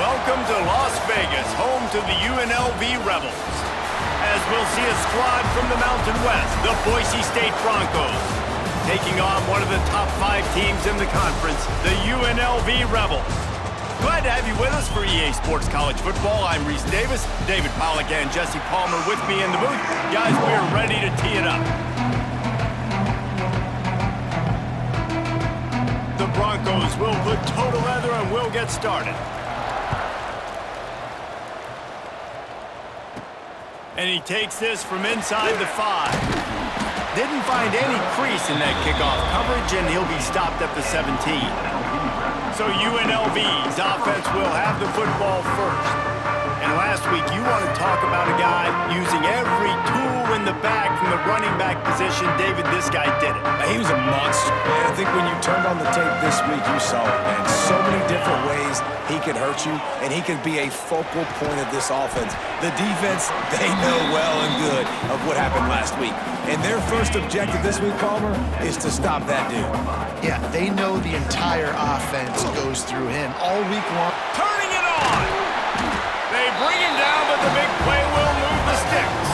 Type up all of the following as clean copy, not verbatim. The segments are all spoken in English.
Welcome to Las Vegas, home to the UNLV Rebels. As we'll see a squad from the Mountain West, the Boise State Broncos, taking on one of the top 5 teams in the conference, the UNLV Rebels. Glad to have you with us for EA Sports College Football. I'm Reese Davis, David Pollack and Jesse Palmer with me in the booth. Guys, we're ready to tee it up. The Broncos will put toe to leather and we'll get started. And he takes this from inside the 5. Didn't find any crease in that kickoff coverage, and he'll be stopped at the 17. So UNLV's offense will have the football first. And last week, you want to talk about a guy using every tool in the bag from the running back position. David, this guy did it. He was a monster. And I think when you turned on the tape this week, you saw it, man. So many different ways he could hurt you, and he could be a focal point of this offense. The defense, they know well and good of what happened last week. And their first objective this week, Palmer, is to stop that dude. Yeah, they know the entire offense goes through him all week long. Turning it on! They bring him down, but the big play will move the sticks.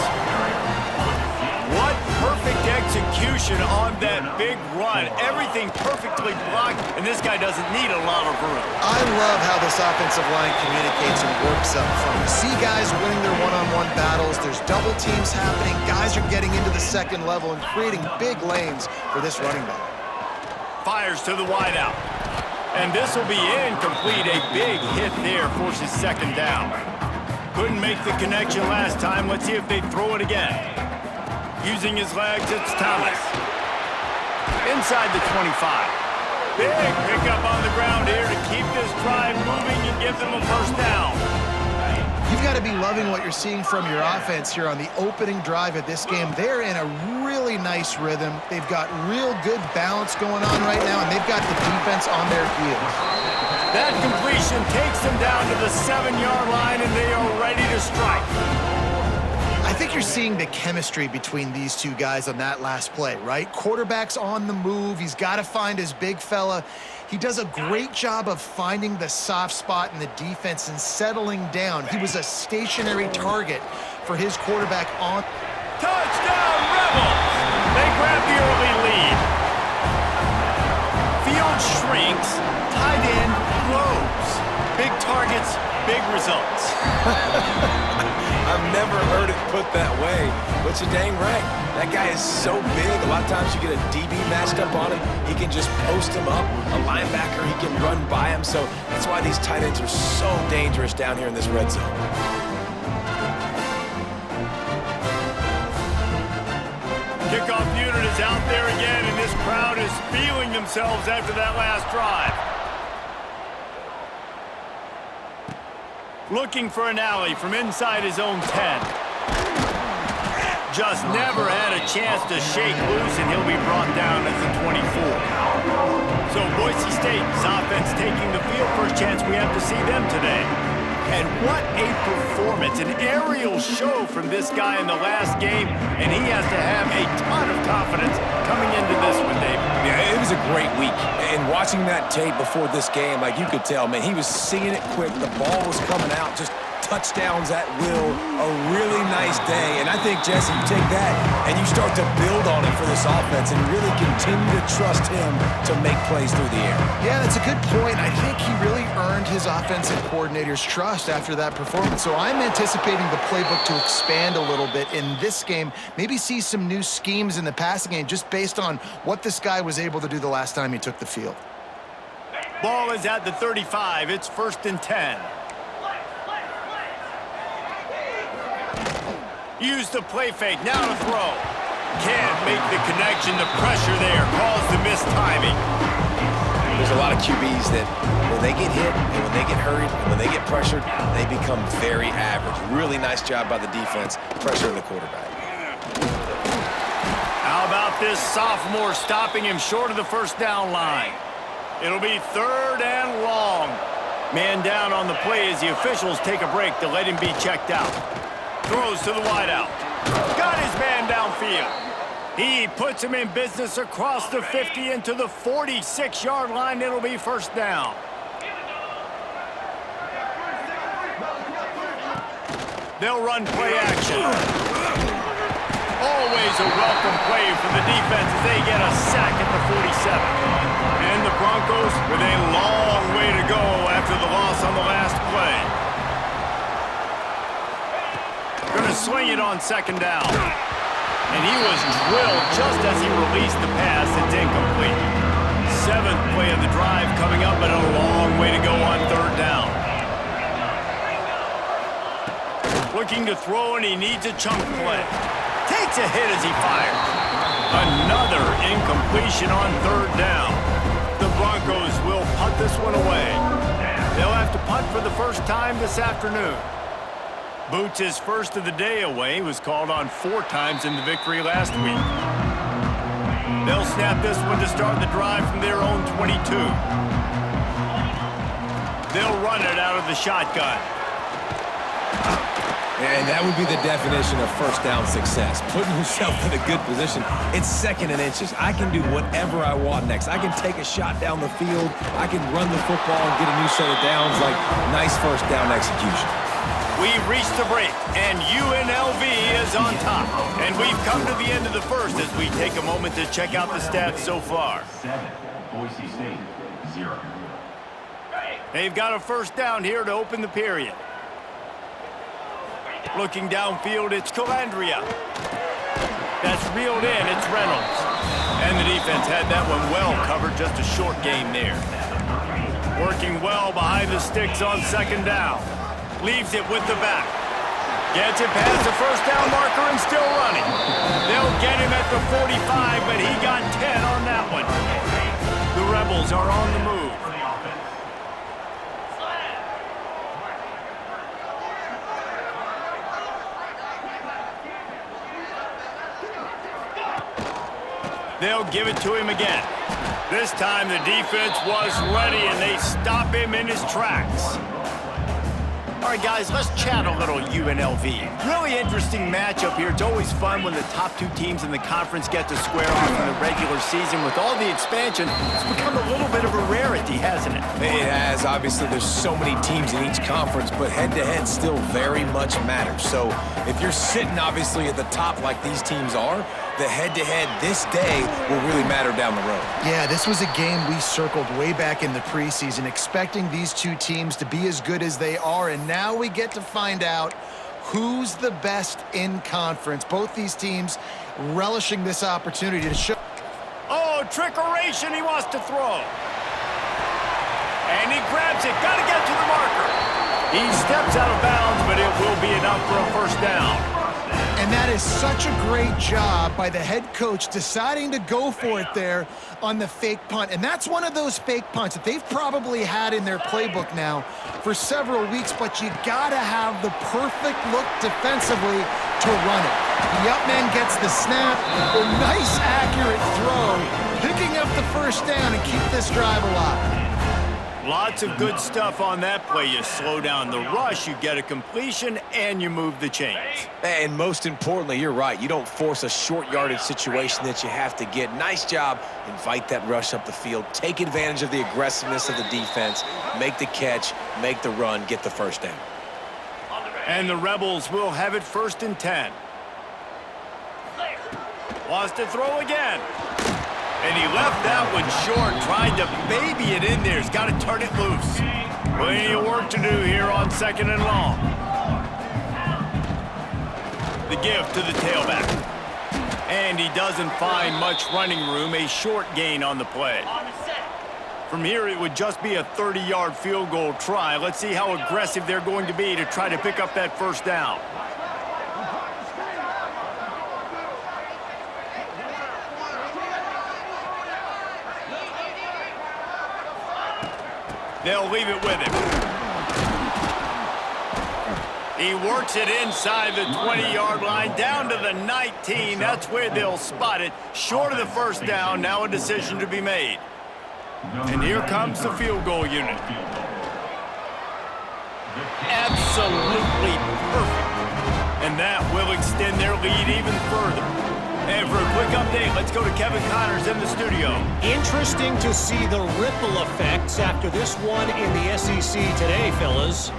What perfect execution on that big run. Everything perfectly blocked, and this guy doesn't need a lot of room. I love how this offensive line communicates and works up front. You see guys winning their one-on-one battles. There's double teams happening. Guys are getting into the second level and creating big lanes for this running back. Fires to the wideout. And this will be incomplete. A big hit there forces second down. Couldn't make the connection last time. Let's see if they throw it again. Using his legs, it's Thomas. Inside the 25. Big pickup on the ground here to keep this drive moving and give them a first down. You've got to be loving what you're seeing from your offense here on the opening drive of this game. They're in a really nice rhythm. They've got real good balance going on right now, and they've got the defense on their heels. That completion takes them down to the 7-yard line, and they are ready to strike. I think you're seeing the chemistry between these two guys on that last play, right? Quarterback's on the move. He's got to find his big fella. He does a great job of finding the soft spot in the defense and settling down. He was a stationary target for his quarterback on. Touchdown, Rebels! They grab the early lead. Field shrinks, tight end blows. Big targets, big results. I've never heard it put that way, but you're dang right. That guy is so big. A lot of times you get a DB matched up on him. He can just post him up. A linebacker, he can run by him. So that's why these tight ends are so dangerous down here in this red zone. Kickoff unit is out there again, and this crowd is feeling themselves after that last drive. Looking for an alley from inside his own 10. Just never had a chance to shake loose, and he'll be brought down at the 24. So Boise State's offense taking the field. First chance we have to see them today. And what a performance, an aerial show from this guy in the last game, and he has to have a ton of confidence coming into this one, Dave. Yeah, it was a great week. And watching that tape before this game, like you could tell, man, he was seeing it quick. The ball was coming out, just touchdowns at will. A really nice day. And I think, Jesse, you take that and you start to build on it for this offense and really continue to trust him to make plays through the air. Yeah, that's a good point. I think he really earned his offensive coordinator's trust after that performance. So I'm anticipating the playbook to expand a little bit in this game. Maybe see some new schemes in the passing game just based on what this guy was able to do the last time he took the field. Ball is at the 35. It's 1st and 10. Use the play fake, now to throw. Can't make the connection, the pressure there caused the missed timing. There's a lot of QBs that when they get hit and when they get hurried and when they get pressured, they become very average. Really nice job by the defense, pressuring the quarterback. How about this sophomore stopping him short of the first down line? It'll be 3rd and long. Man down on the play as the officials take a break to let him be checked out. Throws to the wideout. Got his man downfield. He puts him in business across the 50 into the 46-yard line. It'll be 1st down. They'll run play action. Always a welcome play for the defense as they get a sack at the 47. And the Broncos with a long way to go after the loss on the last play. Going to swing it on second down. And he was drilled just as he released the pass. It's incomplete. 7th play of the drive coming up, but a long way to go on third down. Looking to throw, and he needs a chunk play. Takes a hit as he fires. Another incompletion on third down. The Broncos will punt this one away. They'll have to punt for the first time this afternoon. Boots' first of the day away was called on 4 times in the victory last week. They'll snap this one to start the drive from their own 22. They'll run it out of the shotgun. And that would be the definition of first down success. Putting yourself in a good position. It's 2nd and inches. I can do whatever I want next. I can take a shot down the field. I can run the football and get a new set of downs. Like, nice first down execution. We've reached the break, and UNLV is on top. And we've come to the end of the first as we take a moment to check out the stats so far. 7, Boise State, 0. They've got a first down here to open the period. Looking downfield, it's Calandria. That's reeled in, it's Reynolds. And the defense had that one well covered, just a short gain there. Working well behind the sticks on second down. Leaves it with the back. Gets it past the first down marker and still running. They'll get him at the 45, but he got 10 on that one. The Rebels are on the move. They'll give it to him again. This time the defense was ready, and they stop him in his tracks. All right, guys, let's chat a little UNLV. Really interesting matchup here. It's always fun when the top 2 teams in the conference get to square off in the regular season. With all the expansion, it's become a little bit of a rarity, hasn't it? It has. Obviously, there's so many teams in each conference, but head-to-head still very much matters. So if you're sitting, obviously, at the top like these teams are, the head-to-head this day will really matter down the road. Yeah, this was a game we circled way back in the preseason, expecting these 2 teams to be as good as they are, and now we get to find out who's the best in conference. Both these teams relishing this opportunity to show. Oh, trickeration, he wants to throw. And he grabs it, gotta get to the marker. He steps out of bounds, but it will be enough for a first down. And that is such a great job by the head coach deciding to go for it there on the fake punt. And that's one of those fake punts that they've probably had in their playbook now for several weeks, but you gotta have the perfect look defensively to run it. The up man gets the snap, a nice accurate throw, picking up the first down and keep this drive alive. Lots of good stuff on that play. You slow down the rush, you get a completion, and you move the chains. And most importantly, you're right. You don't force a short yardage situation that you have to get. Nice job. Invite that rush up the field. Take advantage of the aggressiveness of the defense. Make the catch, make the run, get the first down. And the Rebels will have it 1st and 10. Wants to throw again. And he left that one short, tried to baby it in there. He's got to turn it loose. Plenty of work to do here on 2nd and long. The give to the tailback. And he doesn't find much running room, a short gain on the play. From here, it would just be a 30-yard field goal try. Let's see how aggressive they're going to be to try to pick up that first down. They'll leave it with him. He works it inside the 20-yard line, down to the 19. That's where they'll spot it. Short of the first down, now a decision to be made. And here comes the field goal unit. Absolutely perfect. And that will extend their lead even further. And for a quick update, let's go to Kevin Connors in the studio. Interesting to see the ripple effects after this one in the SEC today, fellas.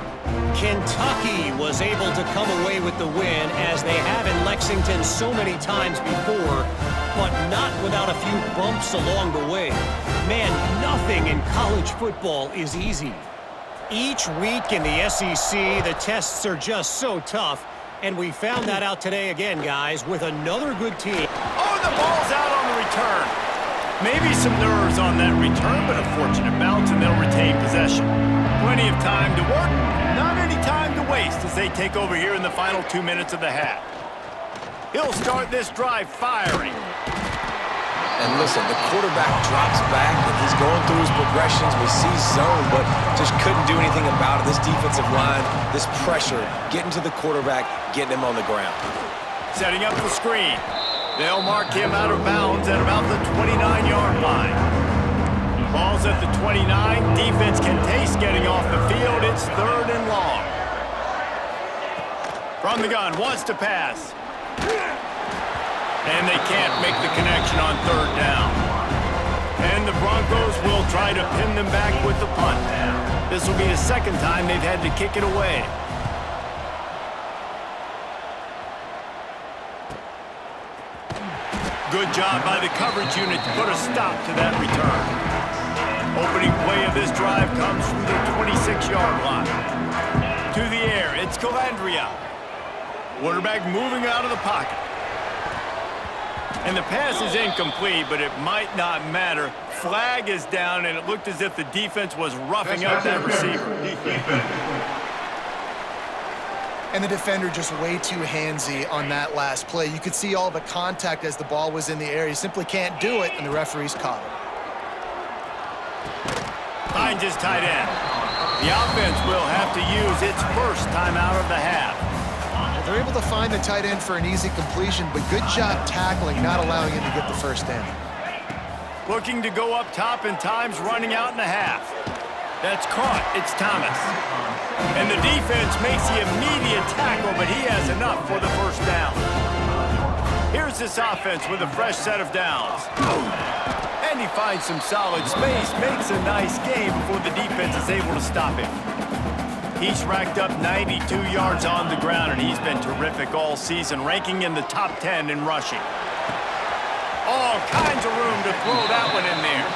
Kentucky was able to come away with the win, as they have in Lexington so many times before, but not without a few bumps along the way. Man, nothing in college football is easy. Each week in the SEC, the tests are just so tough, and we found that out today again, guys, with another good team. Oh, the ball's out on the return. Maybe some nerves on that return, but a fortunate bounce, and they'll retain possession. Plenty of time to work, not any time to waste as they take over here in the final 2 minutes of the half. He'll start this drive firing. And listen, the quarterback drops back, and he's going through his progressions. We see zone, but just couldn't do anything about it. This defensive line, this pressure, getting to the quarterback, getting him on the ground. Setting up the screen. They'll mark him out of bounds at about the 29-yard line. Ball's at the 29. Defense can taste getting off the field. It's 3rd and long. From the gun, wants to pass. And they can't make the connection on 3rd down. And the Broncos will try to pin them back with the punt. This will be the 2nd time they've had to kick it away. Good job by the coverage unit to put a stop to that return. Opening play of this drive comes from the 26-yard line. To the air, it's Calandria. Quarterback moving out of the pocket. And the pass is incomplete, but it might not matter. Flag is down, and it looked as if the defense was roughing up that receiver. And the defender just way too handsy on that last play. You could see all the contact as the ball was in the air. He simply can't do it, and the referees caught it. Finds his tight end. The offense will have to use its first timeout of the half. They're able to find the tight end for an easy completion, but good job tackling, not allowing him to get the first down. Looking to go up top, and time's running out in the half. That's caught. It's Thomas. And the defense makes the immediate tackle, but he has enough for the first down. Here's this offense with a fresh set of downs. And he finds some solid space, makes a nice game before the defense is able to stop him. He's racked up 92 yards on the ground, and he's been terrific all season, ranking in the top 10 in rushing. All kinds of room to throw that one in there.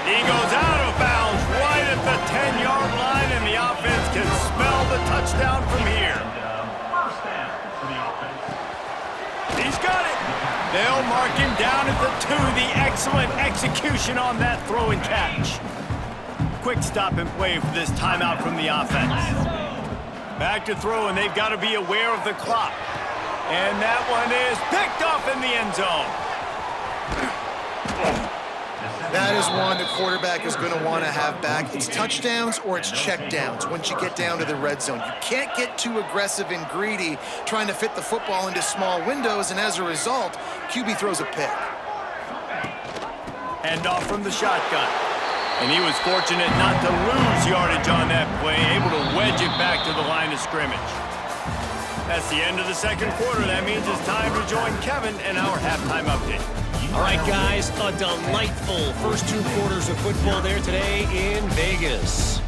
He goes out of bounds right at the 10-yard line, and the offense can smell the touchdown from here. First down for the offense. He's got it. They'll mark him down at the 2. The excellent execution on that throw and catch. Quick stop and play for this timeout from the offense. Back to throw, and they've got to be aware of the clock. And that one is picked off in the end zone. That is one the quarterback is going to want to have back. It's touchdowns or it's checkdowns once you get down to the red zone. You can't get too aggressive and greedy trying to fit the football into small windows, and as a result, QB throws a pick. Handoff from the shotgun. And he was fortunate not to lose yardage on that play, able to wedge it back to the line of scrimmage. That's the end of the 2nd quarter. That means it's time to join Kevin in our halftime update. All right, guys, a delightful first 2 quarters of football there today in Vegas.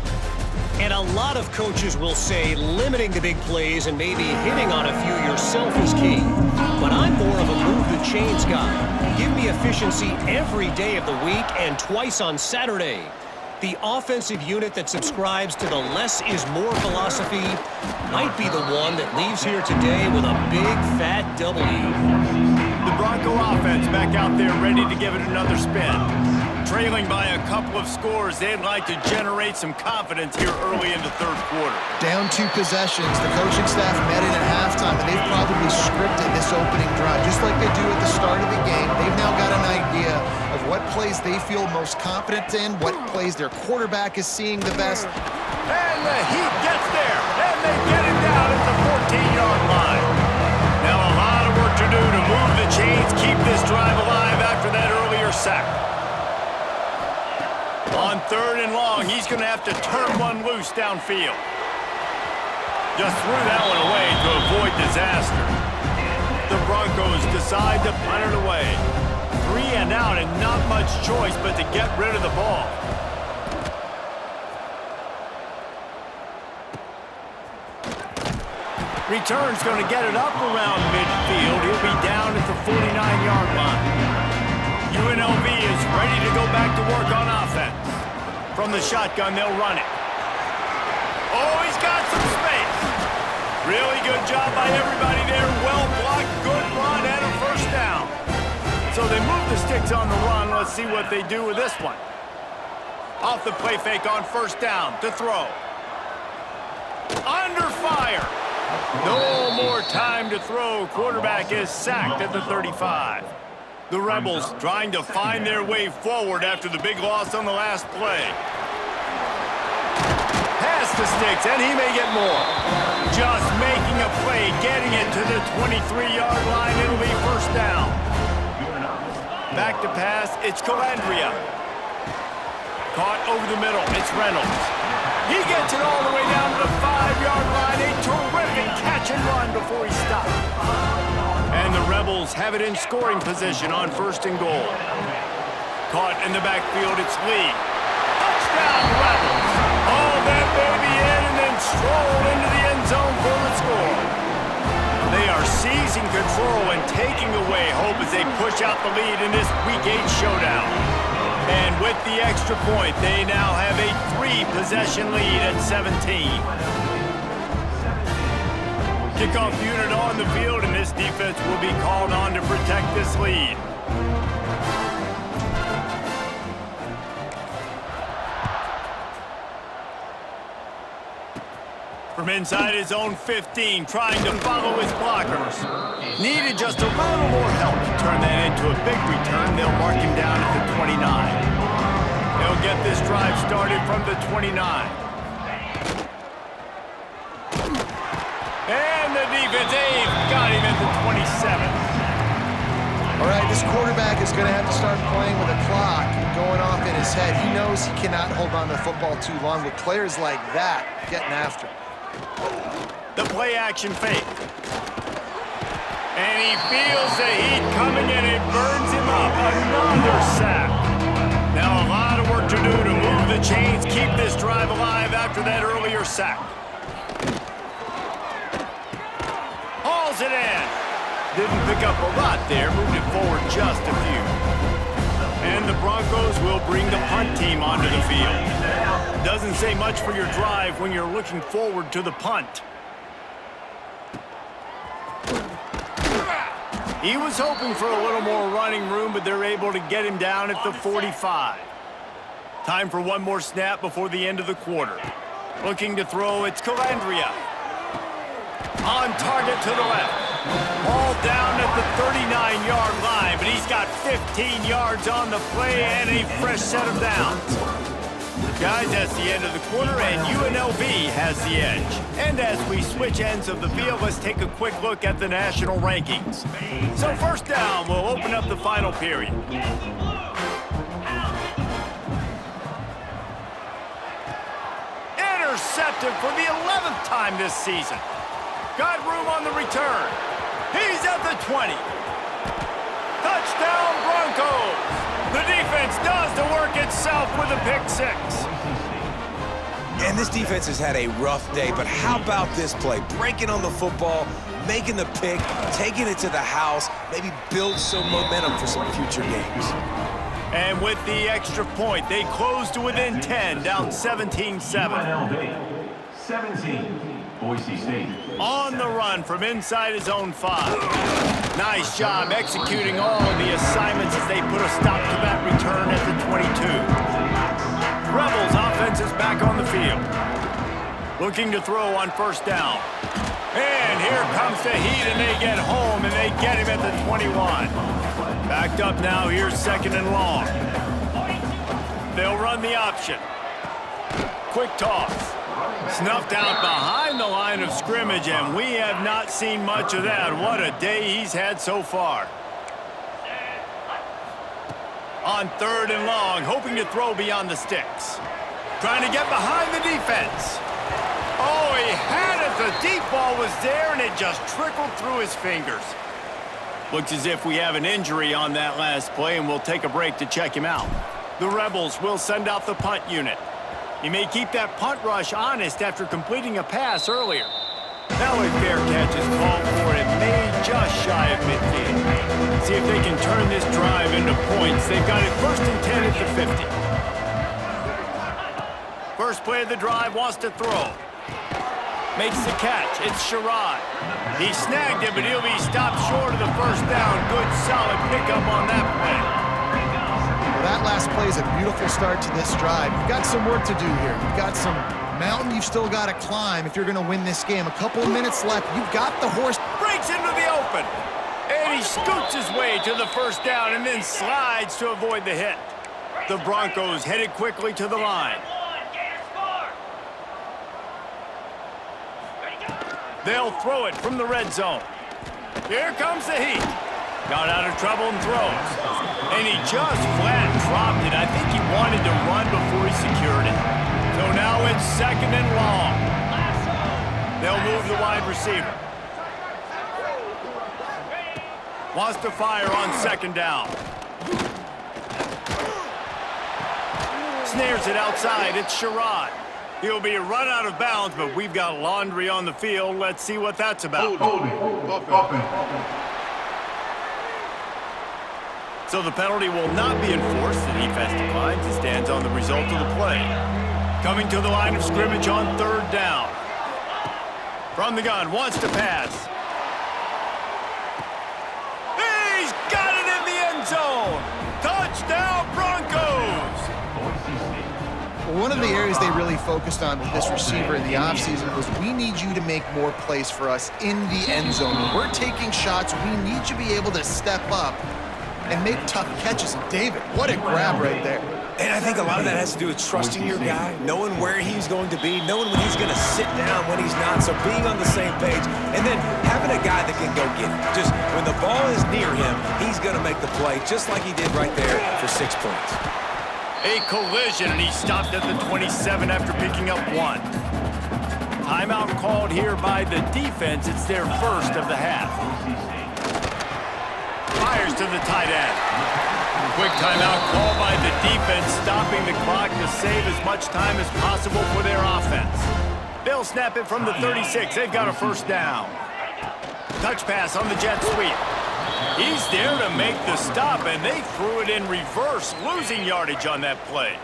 And a lot of coaches will say limiting the big plays and maybe hitting on a few yourself is key. But I'm more of a move the chains guy. Give me efficiency every day of the week and twice on Saturday. The offensive unit that subscribes to the less is more philosophy might be the one that leaves here today with a big fat W. The Bronco offense back out there ready to give it another spin. Trailing by a couple of scores, they'd like to generate some confidence here early in the 3rd quarter. Down 2 possessions, the coaching staff met in at halftime, and they've probably scripted this opening drive, just like they do at the start of the game. They've now got an idea of what plays they feel most confident in, what plays their quarterback is seeing the best. And the heat gets there, and they get it down at the 14-yard line. Now a lot of work to do to move the chains, keep this drive alive after that earlier sack. On 3rd and long, he's going to have to turn one loose downfield. Just threw that one away to avoid disaster. The Broncos decide to punt it away. 3 and out, and not much choice but to get rid of the ball. Return's going to get it up around midfield. He'll be down at the 49-yard line. UNLV is ready to go back to work on offense. From the shotgun, they'll run it. Oh, he's got some space. Really good job by everybody there. Well blocked, good run, and a first down. So they move the sticks on the run. Let's see what they do with this one. Off the play fake on first down to throw. Under fire. No more time to throw. Quarterback is sacked at the 35. The Rebels trying to find their way forward after the big loss on the last play. Pass the sticks, and he may get more. Just making a play, getting it to the 23-yard line. It'll be first down. Back to pass, it's Calandria. Caught over the middle, it's Reynolds. He gets it all the way down to the 5-yard line. A terrific catch and run before he stopped. And the Rebels have it in scoring position on first and goal. Caught in the backfield, it's Lee. Touchdown, Rebels. All that baby in and then stroll into the end zone for the score. They are seizing control and taking away hope as they push out the lead in this Week 8 showdown. And with the extra point, they now have a 3-possession lead at 17. Kickoff unit on the field, and this defense will be called on to protect this lead. From inside his own 15, trying to follow his blockers. Needed just a little more help to turn that into a big return. They'll mark him down at the 29. They'll get this drive started from the 29. And the defense, they've got him at the 27. All right, this quarterback is going to have to start playing with a clock going off in his head. He knows he cannot hold on to the football too long with players like that getting after him. The play action fake. And he feels the heat coming and it burns him up. Another sack. Now a lot of work to do to move the chains, keep this drive alive after that earlier sack. Hauls it in. Didn't pick up a lot there, moved it forward just a few. And the Broncos will bring the punt team onto the field. Doesn't say much for your drive when you're looking forward to the punt. He was hoping for a little more running room, but they're able to get him down at the 45. Time for one more snap before the end of the quarter. Looking to throw, it's Calandria. On target to the left. Ball down at the 39-yard line, but he's got 15 yards on the play and a fresh set of downs. Guys, that's the end of the quarter, and UNLV has the edge. And as we switch ends of the field, let's take a quick look at the national rankings. So first down, we'll open up the final period. Intercepted for the 11th time this season. Got room on the return. He's at the 20. Touchdown, Broncos. The defense does the work itself with a pick six. And this defense has had a rough day, but how about this play? Breaking on the football, making the pick, taking it to the house, maybe build some momentum for some future games. And with the extra point, they close to within 10, down 17-7. UNLV 17, Boise State. On the run from inside his own 5. Nice job executing all of the assignments as they put a stop to that return at the 22. Rebels offense is back on the field. Looking to throw on first down. And here comes the heat, and they get home, and they get him at the 21. Backed up now, here's second and long. They'll run the option. Quick toss. Snuffed out behind the line of scrimmage, and we have not seen much of that. What a day he's had so far. On third and long, hoping to throw beyond the sticks. Trying to get behind the defense. Oh, he had it. The deep ball was there, and it just trickled through his fingers. Looks as if we have an injury on that last play, and we'll take a break to check him out. The Rebels will send out the punt unit. He may keep that punt rush honest after completing a pass earlier. Now a fair catch is called for and made just shy of midfield. See if they can turn this drive into points. They've got it 1st and 10 at the 50. First play of the drive, wants to throw. Makes the catch. It's Sherrod. He snagged it, but he'll be stopped short of the first down. Good, solid pickup on that play. Well, that last play is a beautiful start to this drive. You've got some work to do here. You've got some mountain you've still got to climb if you're going to win this game. A couple of minutes left. You've got the horse. Breaks into the open. And he scoots his way to the first down and then slides to avoid the hit. The Broncos headed quickly to the line. They'll throw it from the red zone. Here comes the heat. Got out of trouble and throws. And he just flat dropped it. I think he wanted to run before he secured it. So now it's 2nd and long. They'll move the wide receiver. Wants to fire on 2nd down. Snares it outside. It's Sherrod. He'll be run out of bounds, but we've got laundry on the field. Let's see what that's about. So the penalty will not be enforced. The defense declines and stands on the result of the play. Coming to the line of scrimmage on 3rd down. From the gun, wants to pass. He's got it in the end zone. Touchdown, Broncos. One of the areas they really focused on with this receiver in the offseason was we need you to make more plays for us in the end zone. When we're taking shots, we need you to be able to step up and make tough catches. And David, what a grab right there. And I think a lot of that has to do with trusting your guy, knowing where he's going to be, knowing when he's going to sit down, when he's not, so being on the same page, and then having a guy that can go get it. Just when the ball is near him, he's going to make the play, just like he did right there for 6 points. A collision, and he stopped at the 27 after picking up 1. Timeout called here by the defense. It's their first of the half. Fires to the tight end. Quick timeout called by the defense, stopping the clock to save as much time as possible for their offense. They'll snap it from the 36. They've got a first down. Touch pass on the jet sweep. He's there to make the stop, and they threw it in reverse, losing yardage on that play.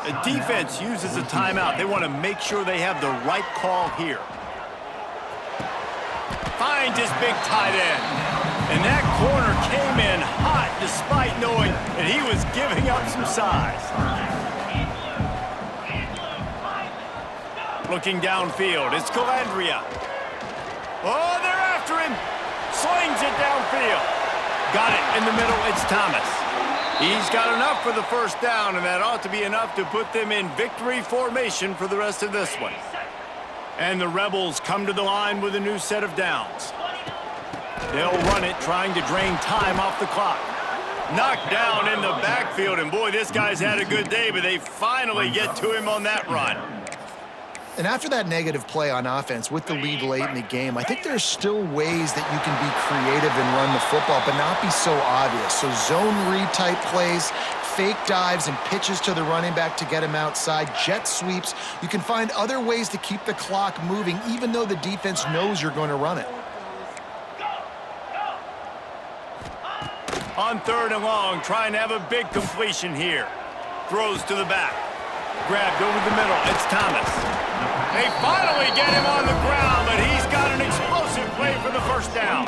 The defense uses a timeout. They want to make sure they have the right call here. Finds his big tight end. And that corner came in hot despite knowing that he was giving up some size. Looking downfield, it's Calandria. Oh, they're after him. Slings it downfield. Got it in the middle, it's Thomas. He's got enough for the first down, and that ought to be enough to put them in victory formation for the rest of this one. And the Rebels come to the line with a new set of downs. They'll run it, trying to drain time off the clock. Knocked down in the backfield, and boy, this guy's had a good day, but they finally get to him on that run. And after that negative play on offense with the lead late in the game, I think there's still ways that you can be creative and run the football, but not be so obvious. So zone read type plays, fake dives and pitches to the running back to get him outside, jet sweeps. You can find other ways to keep the clock moving, even though the defense knows you're going to run it. On 3rd and long, trying to have a big completion here. Throws to the back. Grabbed over the middle. It's Thomas. They finally get him on the ground, but he's got an explosive play for the first down.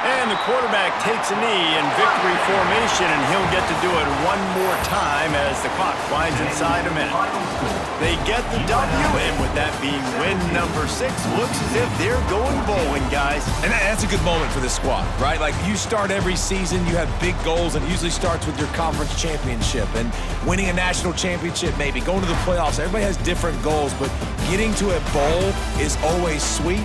And the quarterback takes a knee in victory formation, and he'll get to do it one more time as the clock winds inside a minute. They get the W, and with that being win number 6, looks as if they're going bowling, guys. And that's a good moment for this squad, right? Like, you start every season, you have big goals, and it usually starts with your conference championship and winning a national championship, maybe going to the playoffs. Everybody has different goals, but getting to a bowl is always sweet.